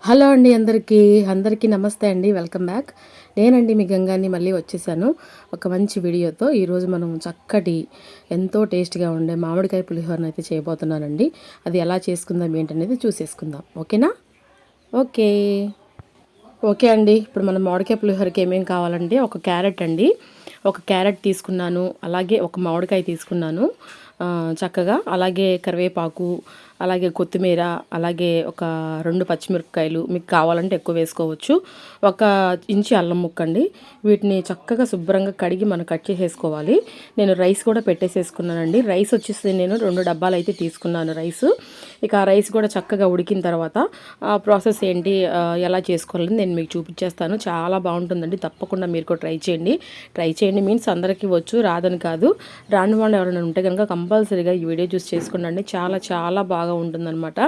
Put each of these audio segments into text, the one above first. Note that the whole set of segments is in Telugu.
హలో అండి, అందరికీ నమస్తే అండి. Welcome back. నేనండి మీ గంగాని మళ్ళీ వచ్చేసాను ఒక మంచి వీడియోతో. ఈరోజు మనం చక్కటి ఎంతో టేస్ట్గా ఉండే మామిడికాయ పులిహోరను అయితే చేయబోతున్నానండి. అది ఎలా చేసుకుందాం ఏంటనేది చూసేసుకుందాం. ఓకేనా? ఓకే ఓకే అండి. ఇప్పుడు మనం మామిడికాయ పులిహోరకి ఏమేమి కావాలంటే ఒక క్యారెట్ తీసుకున్నాను, అలాగే ఒక మామిడికాయ తీసుకున్నాను చక్కగా, అలాగే కరివేపాకు, అలాగే కొత్తిమీర, అలాగే ఒక 2 పచ్చిమిరపకాయలు, మీకు కావాలంటే ఎక్కువ వేసుకోవచ్చు, ఒక ఇంచి అల్లం ముక్క అండి. వీటిని చక్కగా శుభ్రంగా కడిగి మనం కట్ చేసేసుకోవాలి. నేను రైస్ కూడా పెట్టేసేసుకున్నానండి. రైస్ వచ్చేసి నేను 2 డబ్బాలు అయితే తీసుకున్నాను రైస్. ఇక ఆ రైస్ కూడా చక్కగా ఉడికిన తర్వాత ఆ ప్రాసెస్ ఏంటి, ఎలా చేసుకోవాలని నేను మీకు చూపించేస్తాను. చాలా బాగుంటుందండి, తప్పకుండా మీరు కూడా ట్రై చేయండి మీన్స్ అందరికీ వచ్చు, రాదని కాదు. రాని వాళ్ళు ఎవరైనా ఉంటే కనుక కంపల్సరీగా ఈ వీడియో చూసి చేసుకోండి. చాలా చాలా బాగా ఉంటుందన్నమాట.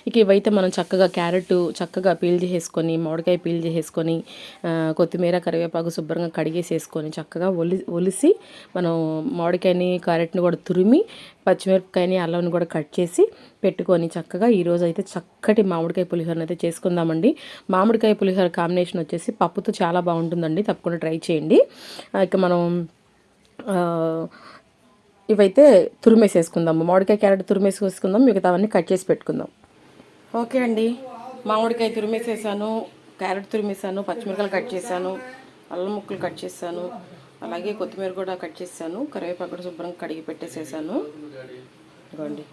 ఇక ఇవైతే మనం చక్కగా క్యారెట్ చక్కగా పీల్ చేసేసుకొని, మామిడికాయ పీల్ చేసేసుకొని, కొత్తిమీర కరివేపాకు శుభ్రంగా కడిగేసేసుకొని చక్కగా ఒలిసి మనం మామిడికాయని క్యారెట్ని కూడా తురిమి, పచ్చిమిరపకాయని అల్లంని కూడా కట్ చేసి పెట్టుకొని చక్కగా ఈరోజు అయితే చక్కటి మామిడికాయ పులిహోరను అయితే చేసుకుందామండి. మామిడికాయ పులిహోర కాంబినేషన్ వచ్చేసి పప్పుతో చాలా బాగుంటుందండి, తప్పకుండా ట్రై చేయండి. ఇక మనం ఇవైతే తురిమేసేసుకుందాము. మామిడికాయ క్యారెట్ తురిమేసేసుకుందాం, మిగతావన్నీ కట్ చేసి పెట్టుకుందాం. ఓకే అండి, మామిడికాయ తురిమేసేసాను, క్యారెట్ తురిమేసాను, పచ్చిమిరపకాయలు కట్ చేశాను, అల్లం ముక్కలు కట్ చేశాను, అలాగే కొత్తిమీర కూడా కట్ చేశాను, కరివేపాకు కూడా శుభ్రంగా కడిగి పెట్టేసేసాను. ఇవ్వండి,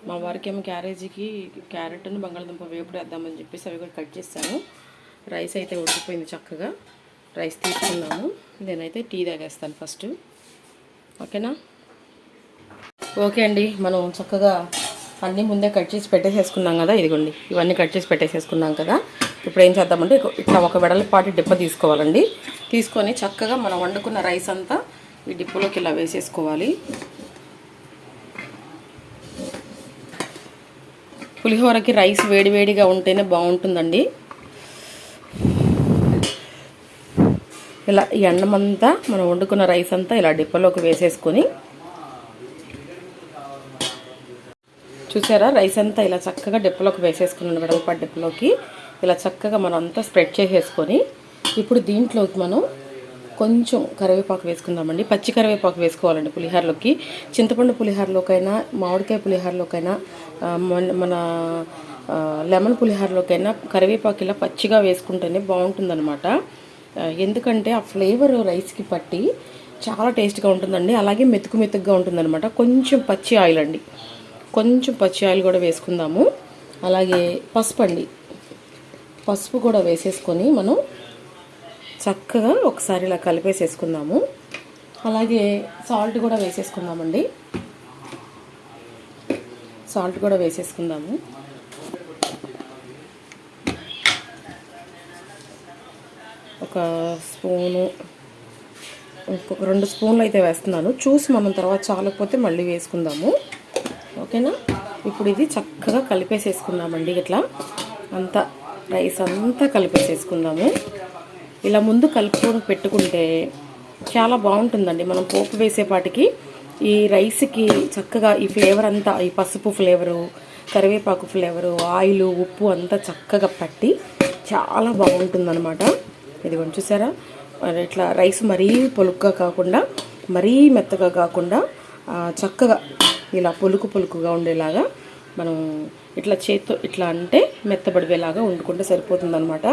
మా వారికి ఏమో క్యారేజీకి క్యారెట్ను బంగాళదుంప వేపుడు వేద్దామని చెప్పేసి అవి కూడా కట్ చేశాను. రైస్ అయితే ఉడికిపోయింది, చక్కగా రైస్ తీసుకున్నాము. నేనైతే టీ తాగేస్తాను ఫస్ట్. ఓకేనా? ఓకే అండి, మనం చక్కగా అన్నీ ముందే కట్ చేసి పెట్టేసేసుకున్నాం కదా. ఇదిగోండి, ఇవన్నీ కట్ చేసి పెట్టేసేసుకున్నాం కదా. ఇప్పుడు ఏం చేద్దామంటే ఇట్లా ఒక వెడల్పాటి డిప్ప తీసుకోవాలండి. తీసుకొని చక్కగా మనం వండుకున్న రైస్ అంతా ఈ డిప్పులోకి ఇలా వేసేసుకోవాలి. పులిహోరకి రైస్ వేడివేడిగా ఉంటేనే బాగుంటుందండి. ఇలా ఈ అన్నమంతా మనం వండుకున్న రైస్ అంతా ఇలా డిప్పలోకి వేసేసుకొని, చూసారా, రైస్ అంతా ఇలా చక్కగా డిప్పలోకి వేసేసుకున్నాను. వెడల్పాటి డిప్పలోకి ఇలా చక్కగా మనం అంతా స్ప్రెడ్ చేసేసుకొని, ఇప్పుడు దీంట్లోకి మనం కొంచెం కరివేపాకు వేసుకుందామండి. పచ్చి కరివేపాకు వేసుకోవాలండి పులిహోరలోకి. చింతపండు పులిహోరలోకైనా, మామిడికాయ పులిహోరలోకైనా, మన లెమన్ పులిహోరలోకైనా కరివేపాకు ఇలా పచ్చిగా వేసుకుంటేనే బాగుంటుందన్నమాట. ఎందుకంటే ఆ ఫ్లేవర్ రైస్కి పట్టి చాలా టేస్ట్గా ఉంటుందండి. అలాగే మెతుకుగా ఉంటుందన్నమాట. కొంచెం పచ్చి ఆయిల్ కూడా వేసుకుందాము. అలాగే పసుపు కూడా వేసేసుకొని మనం చక్కగా ఒకసారి ఇలా కలిపేసేసుకుందాము. అలాగే సాల్ట్ కూడా వేసేసుకుందామండి. ఒక స్పూను, ఇంకొక 2 స్పూన్లు అయితే వేస్తున్నాను. చూసి మనం తర్వాత చాలకపోతే మళ్ళీ వేసుకుందాము. ఓకేనా? ఇప్పుడు ఇది చక్కగా కలిపేసేసుకుందామండి. ఇట్లా అంతా రైస్ అంతా కలిపేసేసుకుందాము. ఇలా ముందు కలుపుకొని పెట్టుకుంటే చాలా బాగుంటుందండి. మనం పోపు వేసేపాటికి ఈ రైస్కి చక్కగా ఈ ఫ్లేవర్ అంతా, ఈ పసుపు ఫ్లేవరు, కరివేపాకు ఫ్లేవరు, ఆయిల్, ఉప్పు అంతా చక్కగా పట్టి చాలా బాగుంటుందన్నమాట. ఇది కొంచెం చూసారా, ఇట్లా రైస్ మరీ పొలుగ్గా కాకుండా, మరీ మెత్తగా కాకుండా చక్కగా ఇలా పులుకుగా ఉండేలాగా మనం ఇట్లా చేత్తో ఇట్లా అంటే మెత్తబడివేలాగా వండుకుంటే సరిపోతుందన్నమాట.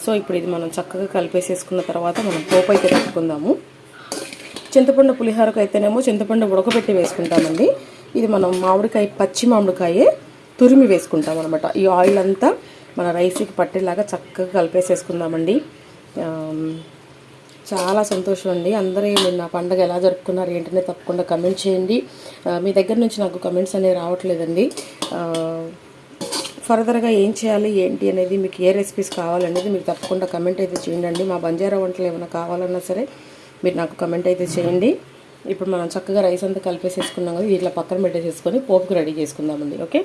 సో ఇప్పుడు ఇది మనం చక్కగా కలిపేసేసుకున్న తర్వాత మనం పోపు అయితే పెట్టుకుందాము. చింతపండు పులిహోరకు అయితేనేమో చింతపండు ఉడకబెట్టి వేసుకుంటామండి. ఇది మనం పచ్చి మామిడికాయే తురిమి వేసుకుంటాం అనమాట. ఈ ఆయిల్ అంతా మన రైస్కి పట్టేలాగా చక్కగా కలిపేసేసుకుందామండి. చాలా సంతోషం అండి. అందరూ నా పండుగ ఎలా జరుపుకున్నారు ఏంటనే తప్పకుండా కమెంట్ చేయండి. మీ దగ్గర నుంచి నాకు కమెంట్స్ అనేవి రావట్లేదండి. ఫర్దర్గా ఏం చేయాలి ఏంటి అనేది, మీకు ఏ రెసిపీస్ కావాలనేది మీరు తప్పకుండా కమెంట్ అయితే చేయండి. మా బంజారా వంటలు ఏమైనా కావాలన్నా సరే మీరు నాకు కమెంట్ అయితే చేయండి. ఇప్పుడు మనం చక్కగా రైస్ అంతా కలిపేసేసుకున్నాం కదా, ఇట్లా పక్కన పెట్టేసేసుకొని పోపుకి రెడీ చేసుకుందామండి. ఓకే,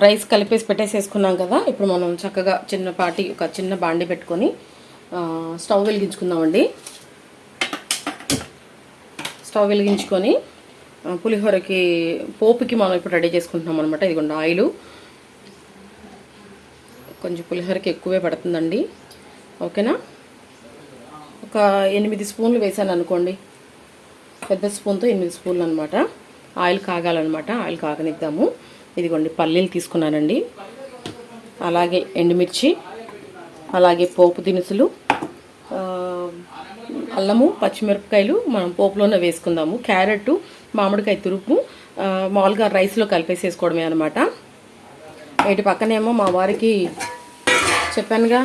రైస్ కలిపేసి పెట్టేసేసుకున్నాం కదా. ఇప్పుడు మనం చక్కగా ఒక చిన్న బాండి పెట్టుకొని స్టవ్ వెలిగించుకుందామండి. స్టవ్ వెలిగించుకొని పులిహోరకి పోపుకి మనం ఇప్పుడు రెడీ చేసుకుంటున్నాం అనమాట. ఇదిగోండి ఆయిల్, కొంచెం పులిహోరకి ఎక్కువే పడుతుందండి, ఓకేనా. ఒక 8 స్పూన్లు వేసాను అనుకోండి, పెద్ద స్పూన్తో 8 స్పూన్లు అనమాట. ఆయిల్ కాగాలన్నమాట, ఆయిల్ కాగనిద్దాము. ఇదిగోండి పల్లీలు తీసుకున్నానండి, అలాగే ఎండుమిర్చి, అలాగే పోపు దినుసులు, అల్లము, పచ్చిమిరపకాయలు మనం పోపులోనే వేసుకుందాము. క్యారెట్, మామిడికాయ తురుపు మామూలుగా రైస్లో కలిపేసేసుకోవడమే అనమాట. వీటి పక్కనేమో మా వారికి చెప్పానుగా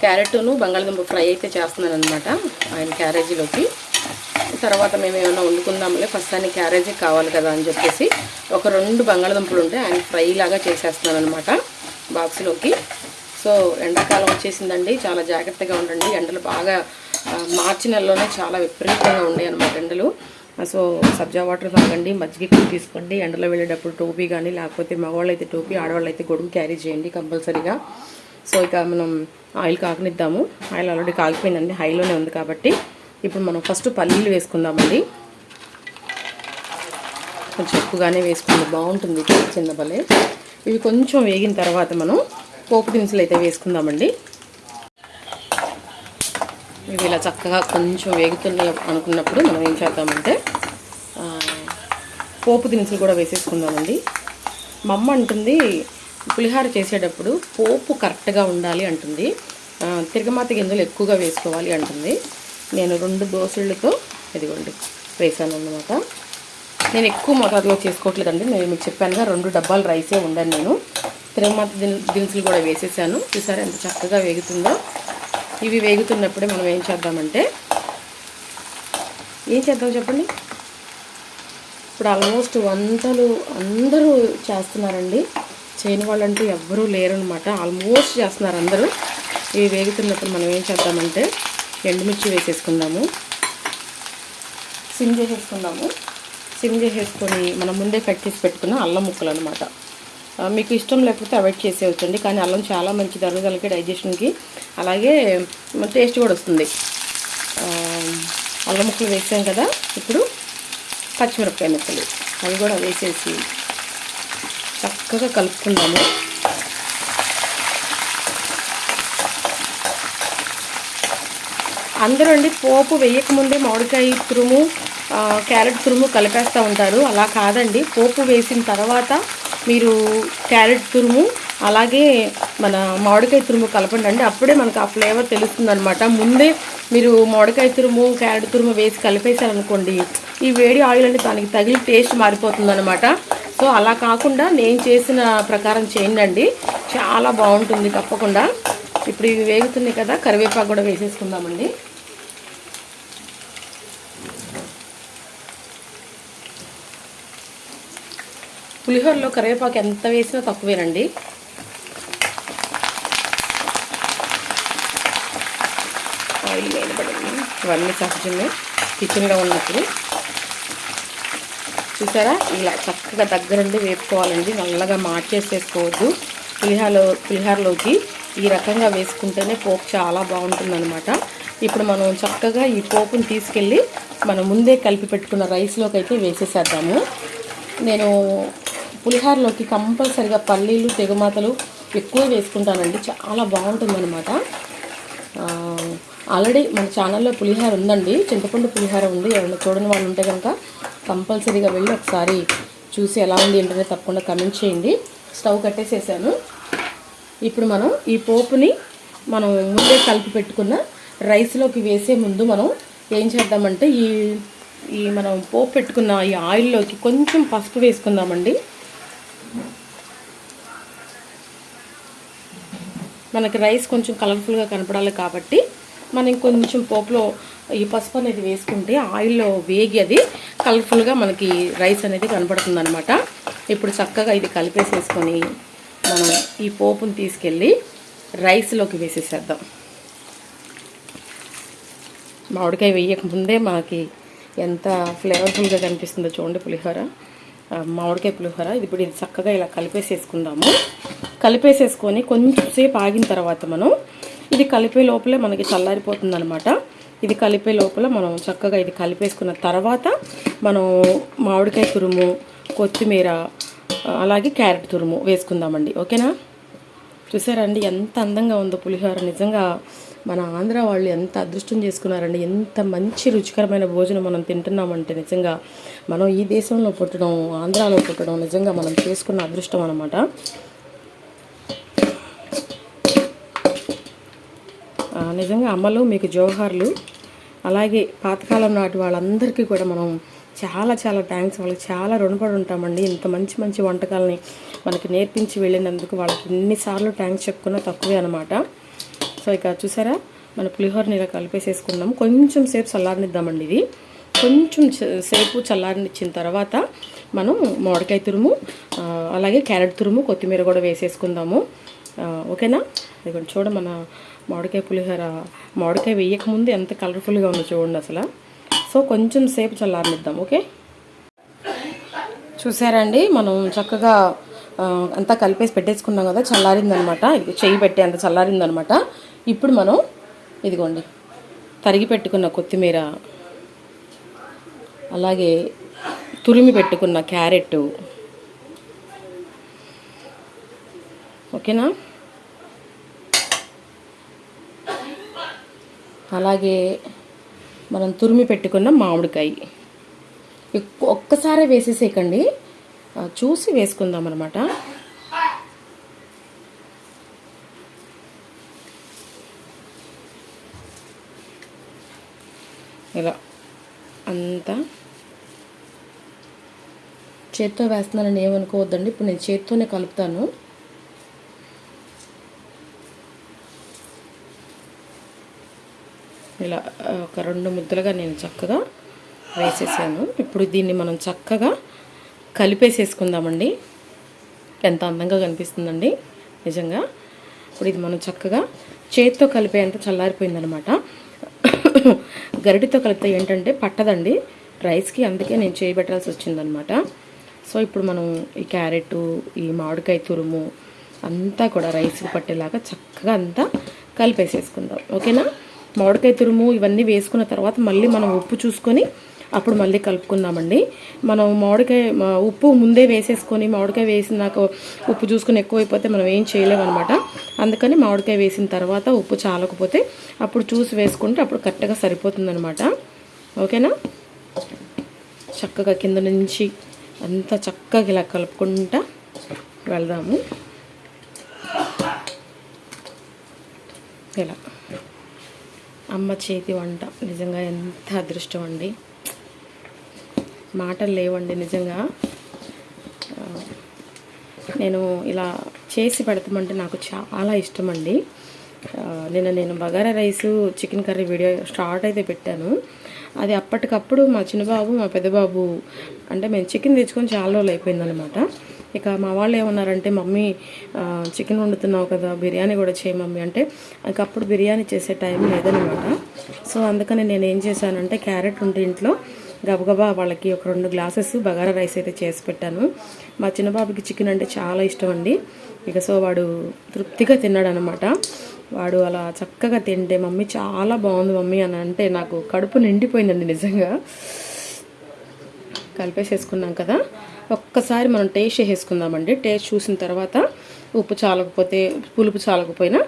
క్యారెట్ను బంగాళదుంప ఫ్రై అయితే చేస్తున్నాను అనమాట ఆయన క్యారేజీలోకి. తర్వాత మేము ఏమైనా వండుకుందాంలే, ఫస్ట్ ఆయన క్యారేజీ కావాలి కదా అని చెప్పేసి ఒక 2 బంగాళదుంపలు ఉంటే ఆయన ఫ్రై లాగా చేసేస్తున్నాను అనమాట బాక్స్లోకి. సో ఎండాకాలం వచ్చేసిందండి, చాలా జాగ్రత్తగా ఉండండి. ఎండలు బాగా మార్చి నెలలోనే చాలా విపరీతంగా ఉండే అనమాట ఎండలు. సో సబ్జా వాటర్ తాగండి, మజ్జిగ ఎక్కువ తీసుకోండి. ఎండలో వెళ్ళేటప్పుడు టోపీ కానీ, లేకపోతే మగవాళ్ళు అయితే టోపీ, ఆడవాళ్ళు అయితే గొడుగు క్యారీ చేయండి కంపల్సరీగా. సో ఇక మనం ఆయిల్ కాగనిద్దాము. ఆయిల్ ఆల్రెడీ కాగిపోయిందండి, హైలోనే ఉంది కాబట్టి. ఇప్పుడు మనం ఫస్ట్ పల్లీలు వేసుకుందామండి. కొంచెం ఎక్కువగానే వేసుకుంటే బాగుంటుంది చిన్న భలే. ఇవి కొంచెం వేగిన తర్వాత మనం పోపు దినుసులు అయితే వేసుకుందామండి. ఇవి ఇలా చక్కగా కొంచెం వేగుతున్నాయి అనుకున్నప్పుడు మనం ఏం చేద్దామంటే పోపు దినుసులు కూడా వేసేసుకుందామండి. మా అమ్మ అంటుంది పులిహోర చేసేటప్పుడు పోపు కరెక్ట్గా ఉండాలి అంటుంది, తిరగమాత గింజలు ఎక్కువగా వేసుకోవాలి అంటుంది. నేను 2 దోసళ్ళతో ఇదిగోండి వేసాను అన్నమాట. నేను ఎక్కువ మోతాదులో చేసుకోవట్లేదండి, నేను మీకు చెప్పానుగా 2 డబ్బాలు రైసే ఉండాను నేను. తిరగమాత దినుసులు కూడా వేసేసాను. చూసారా ఎంత చక్కగా వేగుతుందో. ఇవి వేగుతున్నప్పుడే మనం ఏం చేద్దాం చెప్పండి. ఇప్పుడు ఆల్మోస్ట్ వంటలు అందరూ చేస్తున్నారండి, చేయని వాళ్ళంటూ ఎవ్వరూ లేరనమాట, ఆల్మోస్ట్ చేస్తున్నారు అందరూ. ఇవి వేగుతున్నప్పుడు మనం ఏం చేద్దామంటే ఎండుమిర్చి వేసేసుకుందాము, సిమ్ చేసేసుకొని మనం ముందే కట్ చేసి పెట్టుకున్న అల్లం ముక్కలు అనమాట. మీకు ఇష్టం లేకపోతే అవాయిడ్ చేసేవచ్చండి, కానీ అల్లం చాలా మంచిది అరుగుదలకి, డైజెషన్కి, అలాగే టేస్ట్ కూడా వస్తుంది. అల్లం ముక్కలు వేసాం కదా, ఇప్పుడు పచ్చిమిరపకాయ ముక్కలు అవి కూడా వేసేసి చక్కగా కలుపుకుందాము. అందరూ అండి పోపు వేయకముందే మామిడికాయ తురుము, క్యారెట్ తురుము కలిపేస్తూ ఉంటారు. అలా కాదండి, పోపు వేసిన తర్వాత మీరు క్యారెట్ తురుము అలాగే మన మామిడికాయ తురుము కలపండి అండి, అప్పుడే మనకు ఆ ఫ్లేవర్ తెలుస్తుందనమాట. ముందే మీరు మామిడికాయ తురుము, క్యారెట్ తురుము వేసి కలిపేశారనుకోండి, ఈ వేడి ఆయిల్ అంటే దానికి తగిలి టేస్ట్ మారిపోతుందనమాట. సో అలా కాకుండా నేను చేసిన ప్రకారం చేయండి, చాలా బాగుంటుంది తప్పకుండా. ఇప్పుడు ఇవి వేగుతున్నాయి కదా, కరివేపాకు కూడా వేసేసుకుందామండి. పులిహోరలో కరివేపాకు ఎంత వేసినా తక్కువేనండి. ఆయిల్ వేయబడింది, ఇవన్నీ సహజమే కిచెన్లో ఉన్నప్పుడు. చూసారా, ఇలా చక్కగా దగ్గరుండి వేపుకోవాలండి, నల్లగా మార్చేసేసుకోవద్దు. పులిహోరలోకి ఈ రకంగా వేసుకుంటేనే పోపు చాలా బాగుంటుందన్నమాట. ఇప్పుడు మనం చక్కగా ఈ పోపుని తీసుకెళ్ళి మనం ముందే కలిపి పెట్టుకున్న రైస్లోకి అయితే వేసేసేద్దాము. నేను పులిహోరలోకి కంపల్సరిగా పల్లీలు, తెగమాతలు ఎక్కువ వేసుకుంటానండి, చాలా బాగుంటుందన్నమాట. ఆల్రెడీ మన ఛానల్లో పులిహోర ఉందండి, చింతపండు పులిహోర ఉంది. ఎవరైనా చూడని వాళ్ళు ఉంటే కనుక కంపల్సరీగా వెళ్ళి ఒకసారి చూసి ఎలా ఉంది ఏంటనే తప్పకుండా కమెంట్ చేయండి. స్టవ్ కట్టేసేసాను. ఇప్పుడు మనం ఈ పోపుని మనం ముందే కలిపి పెట్టుకున్న రైస్లోకి వేసే ముందు మనం ఏం చేద్దామంటే ఈ మనం పోపు పెట్టుకున్న ఈ ఆయిల్లోకి కొంచెం పసుపు వేసుకుందామండి. మనకి రైస్ కొంచెం కలర్ఫుల్గా కనపడాలి కాబట్టి మనం కొంచెం పోపులో ఈ పసుపు అనేది వేసుకుంటే ఆయిల్లో వేగి అది కలర్ఫుల్గా మనకి రైస్ అనేది కనపడుతుంది అనమాట. ఇప్పుడు చక్కగా ఇది కలిపేసేసుకొని మనం ఈ పోపుని తీసుకెళ్ళి రైస్లోకి వేసేసేద్దాం. మామిడికాయ వేయకముందే మనకి ఎంత ఫ్లేవర్ఫుల్గా కనిపిస్తుందో చూడండి పులిహోర, మామిడికాయ పులిహోర. ఇప్పుడు ఇది చక్కగా ఇలా కలిపేసేసుకుందాము. కలిపేసేసుకొని కొంచెం సేపు ఆగిన తర్వాత మనం ఇది కలిపే లోపలే మనకి చల్లారిపోతుంది అనమాట. ఇది కలిపే లోపల మనం చక్కగా ఇది కలిపేసుకున్న తర్వాత మనం మామిడికాయ తురుము, కొత్తిమీర, అలాగే క్యారెట్ తురుము వేసుకుందామండి, ఓకేనా. చూసారండి ఎంత అందంగా ఉందో పులిహోర. నిజంగా మన ఆంధ్ర వాళ్ళు ఎంత అదృష్టం చేసుకున్నారండి. ఎంత మంచి రుచికరమైన భోజనం మనం తింటున్నామంటే నిజంగా మనం ఈ దేశంలో పుట్టడం, ఆంధ్రాలో పుట్టడం నిజంగా మనం చేసుకున్న అదృష్టం అనమాట. నిజంగా అమ్మలు మీకు జోహార్లు. అలాగే పాతకాలం నాటి వాళ్ళందరికీ కూడా మనం చాలా చాలా థ్యాంక్స్, వాళ్ళకి చాలా రుణపడి ఉంటామండి. ఇంత మంచి మంచి వంటకాలని మనకి నేర్పించి వెళ్ళినందుకు వాళ్ళకి ఎన్నిసార్లు థ్యాంక్స్ చెప్పుకున్నా తక్కువే అనమాట. సో ఇక చూసారా, మన పులిహోరని ఇలా కలిపేసేసుకుందాం. కొంచెం సేపు చల్లారనిద్దామండి. ఇది కొంచెం సేపు చల్లారనిచ్చిన తర్వాత మనం మామిడికాయ తురుము, అలాగే క్యారెట్ తురుము, కొత్తిమీర కూడా వేసేసుకుందాము. ఓకేనా? ఇదిగోండి చూడండి, మన మామిడికాయ పులిహోర మామిడికాయ వేయకముందు ఎంత కలర్ఫుల్గా ఉందో చూడండి అసలు. సో కొంచెం సేపు చల్లారనిద్దాం. ఓకే, చూసారండి మనం చక్కగా అంతా కలిపేసి పెట్టేసుకున్నాం కదా, చల్లారిందనమాట. ఇది చెయ్యి పెట్టే అంత చల్లారిందనమాట. ఇప్పుడు మనం ఇదిగోండి తరిగి పెట్టుకున్న కొత్తిమీర, అలాగే తురిమి పెట్టుకున్న క్యారెట్, ఓకేనా, అలాగే మనం తురిమి పెట్టుకున్న మామిడికాయ ఒక్కసారి వేసేసేయకండి, చూసి వేసుకుందాం అనమాట. ఇలా అంతా చేత్తో వేస్తున్నానని ఏమనుకోవద్దండి. ఇప్పుడు నేను చేత్తోనే కలుపుతాను. ఇలా ఒక 2 ముద్దలుగా నేను చక్కగా వేసేసాను. ఇప్పుడు దీన్ని మనం చక్కగా కలిపేసేసుకుందామండి. ఎంత అందంగా కనిపిస్తుందండి నిజంగా. ఇప్పుడు ఇది మనం చక్కగా చేతితో కలిపేంత చల్లారిపోయిందనమాట. గరిటితో కలిపితే ఏంటంటే పట్టదండి రైస్కి, అందుకే నేను చేయబెట్టాల్సి వచ్చిందనమాట. సో ఇప్పుడు మనం ఈ క్యారెట్, ఈ మామిడికాయ తురుము అంతా కూడా రైస్కి పట్టేలాగా చక్కగా అంతా కలిపేసేసుకుందాం. ఓకేనా? మామిడికాయ తురుము ఇవన్నీ వేసుకున్న తర్వాత మళ్ళీ మనం ఉప్పు చూసుకొని అప్పుడు మళ్ళీ కలుపుకుందామండి. మనం ఉప్పు ముందే వేసేసుకొని మామిడికాయ వేసినాక ఉప్పు చూసుకొని ఎక్కువైపోతే మనం ఏం చేయలేమన్నమాట. అందుకని మామిడికాయ వేసిన తర్వాత ఉప్పు చాలకపోతే అప్పుడు చూసి వేసుకుంటే అప్పుడు కరెక్ట్గా సరిపోతుందన్నమాట. ఓకేనా? చక్కగా కింద నుంచి అంతా చక్కగా ఇలా కలుపుకుంటా వెళ్దాము. ఇలా అమ్మ చేతి వంట నిజంగా ఎంత అదృష్టం అండి, మాటలు లేవండి నిజంగా. నేను ఇలా చేసి పెడతామంటే నాకు చాలా ఇష్టం అండి. నేను bagara rice, chicken curry video start అయితే పెట్టాను. అది అప్పటికప్పుడు మా చిన్నబాబు, మా పెద్దబాబు అంటే మేము చికెన్ తెచ్చుకొని చాలా రోజులు అయిపోయిందనమాట. ఇక మా వాళ్ళు ఏమన్నారంటే, మమ్మీ చికెన్ వండుతున్నావు కదా, బిర్యానీ కూడా చేయి మమ్మీ అంటే, అప్పుడు బిర్యానీ చేసే టైం లేదనమాట. సో అందుకని నేను ఏం చేశానంటే, క్యారెట్ ఉంటే ఇంట్లో గబగబా వాళ్ళకి ఒక 2 గ్లాసెస్ బగారా రైస్ అయితే చేసి పెట్టాను. మా చిన్నబాబుకి చికెన్ అంటే చాలా ఇష్టం అండి. ఇక సో వాడు తృప్తిగా తిన్నాడు అనమాట. వాడు అలా చక్కగా తింటే మమ్మీ చాలా బాగుంది మమ్మీ అని అంటే నాకు కడుపు నిండిపోయిందండి నిజంగా. కలిపేసేసుకున్నాం కదా, ఒక్కసారి మనం టేస్ట్ చేసేసుకుందామండి. టేస్ట్ చూసిన తర్వాత ఉప్పు చాలకపోతే, పులుపు చాలకపోయినా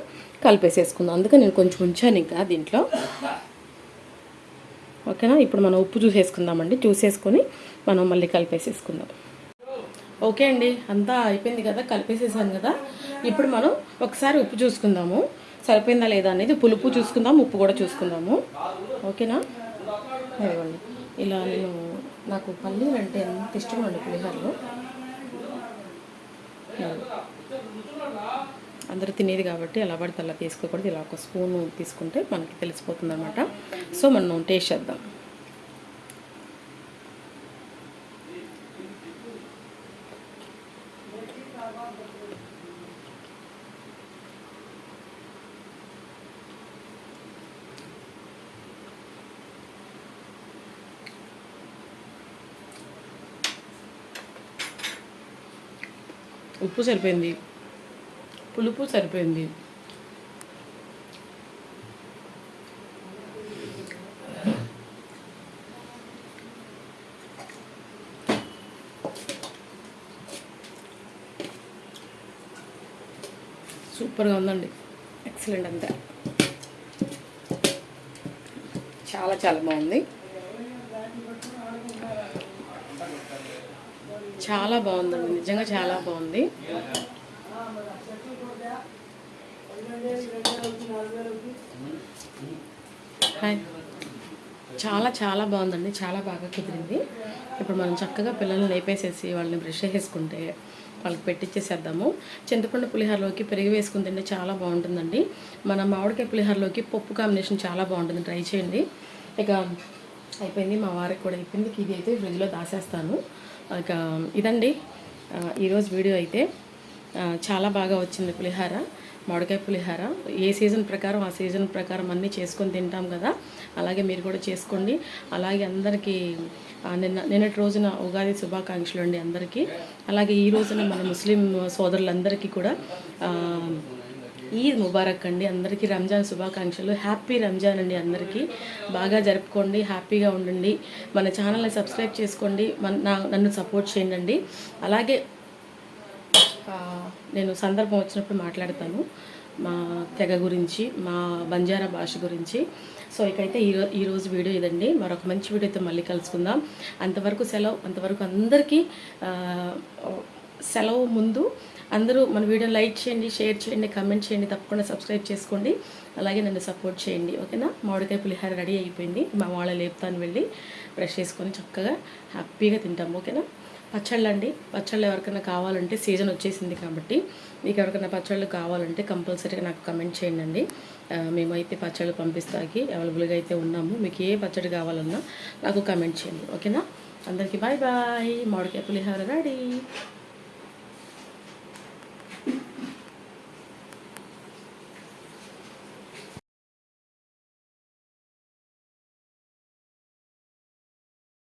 కలిపేసేసుకుందాం. అందుకే నేను కొంచెం ఉంచాను ఇంకా దీంట్లో. ఓకేనా? ఇప్పుడు మనం ఉప్పు చూసేసుకుందామండి. చూసేసుకొని మనం మళ్ళీ కలిపేసేసుకుందాం. ఓకే అండి, అంతా అయిపోయింది కదా, కలిపేసేసాను కదా. ఇప్పుడు మనం ఒకసారి ఉప్పు చూసుకుందాము, సరిపోయిందా లేదా అనేది. పులుపు చూసుకుందాం, ఉప్పు కూడా చూసుకుందాము. ఓకేనా? ఇవ్వండి ఇలా నాకు పల్లీలు అంటే ఎంత ఇష్టం అండి పులిహోరలో. అందరూ తినేది కాబట్టి అలా పడితే అలా తీసుకోకూడదు. ఇలా ఒక స్పూను తీసుకుంటే మనకి తెలిసిపోతుంది అనమాట. సో మనం టేస్ట్ చేద్దాం. ఉప్పు సరిపోయింది, పులుపు సరిపోయింది. సూపర్గా ఉందండి, ఎక్సలెంట్ అంతే, చాలా చాలా బాగుంది, చాలా బాగుందండి, నిజంగా చాలా బాగుంది. హాయ్, చాలా చాలా బాగుందండి, చాలా బాగా కుదిరింది. ఇప్పుడు మనం చక్కగా పిల్లల్ని లేపేసేసి వాళ్ళని బ్రష్ చేసుకుంటే వాళ్ళకి పెట్టించేసేద్దాము. చింతపండు పులిహోరలోకి పెరుగు వేసుకుని తింటే చాలా బాగుంటుందండి. మన మామిడికాయ పులిహోరలోకి పప్పు కాంబినేషన్ చాలా బాగుంటుంది, ట్రై చేయండి. ఇక అయిపోయింది, మా వారికి కూడా అయిపోయింది. ఇది అయితే ఫ్రిడ్జ్లో దాసేస్తాను. ఇక ఇదండి ఈరోజు వీడియో అయితే. చాలా బాగా వచ్చింది పులిహోర, మామిడికాయ పులిహోర. ఏ సీజన్ ప్రకారం ఆ సీజన్ ప్రకారం అన్నీ చేసుకొని తింటాం కదా, అలాగే మీరు కూడా చేసుకోండి. అలాగే అందరికీ నిన్నటి రోజున ఉగాది శుభాకాంక్షలు అండి అందరికీ. అలాగే ఈ రోజున మన ముస్లిం సోదరులందరికీ కూడా ఈద్ ముబారక్ అండి. అందరికీ రంజాన్ శుభాకాంక్షలు. హ్యాపీ రంజాన్ అండి. అందరికీ బాగా జరుపుకోండి, హ్యాపీగా ఉండండి. మన ఛానల్ని సబ్స్క్రైబ్ చేసుకోండి, నన్ను సపోర్ట్ చేయండి. అలాగే నేను సందర్భం వచ్చినప్పుడు మాట్లాడతాను మా తెగ గురించి, మా బంజారా భాష గురించి. సో ఇకైతే ఈరోజు వీడియో ఇదండి. మరొక మంచి వీడియోతో మళ్ళీ కలుసుకుందాం. అంతవరకు సెలవు. అంతవరకు అందరికీ సెలవు. ముందు అందరూ మన వీడియోని లైక్ చేయండి, షేర్ చేయండి, కామెంట్ చేయండి, తప్పకుండా సబ్స్క్రైబ్ చేసుకోండి. అలాగే నన్ను సపోర్ట్ చేయండి, ఓకేనా. మామిడికాయ పులిహోర రెడీ అయిపోయింది. మా వాళ్ళ లేపుతాను వెళ్ళి బ్రష్ చేసుకొని చక్కగా హ్యాపీగా తింటాము, ఓకేనా. పచ్చళ్ళు అండి, పచ్చళ్ళు ఎవరికైనా కావాలంటే సీజన్ వచ్చేసింది కాబట్టి మీకు ఎవరికైనా పచ్చళ్ళు కావాలంటే కంపల్సరీగా నాకు కమెంట్ చేయండి. మేమైతే పచ్చళ్ళు పంపిస్తాకి అవైలబుల్గా అయితే ఉన్నాము. మీకు ఏ పచ్చడి కావాలన్నా నాకు కమెంట్ చేయండి, ఓకేనా. అందరికీ బాయ్ బాయ్. మామిడికాయ పులిహోర రెడీ.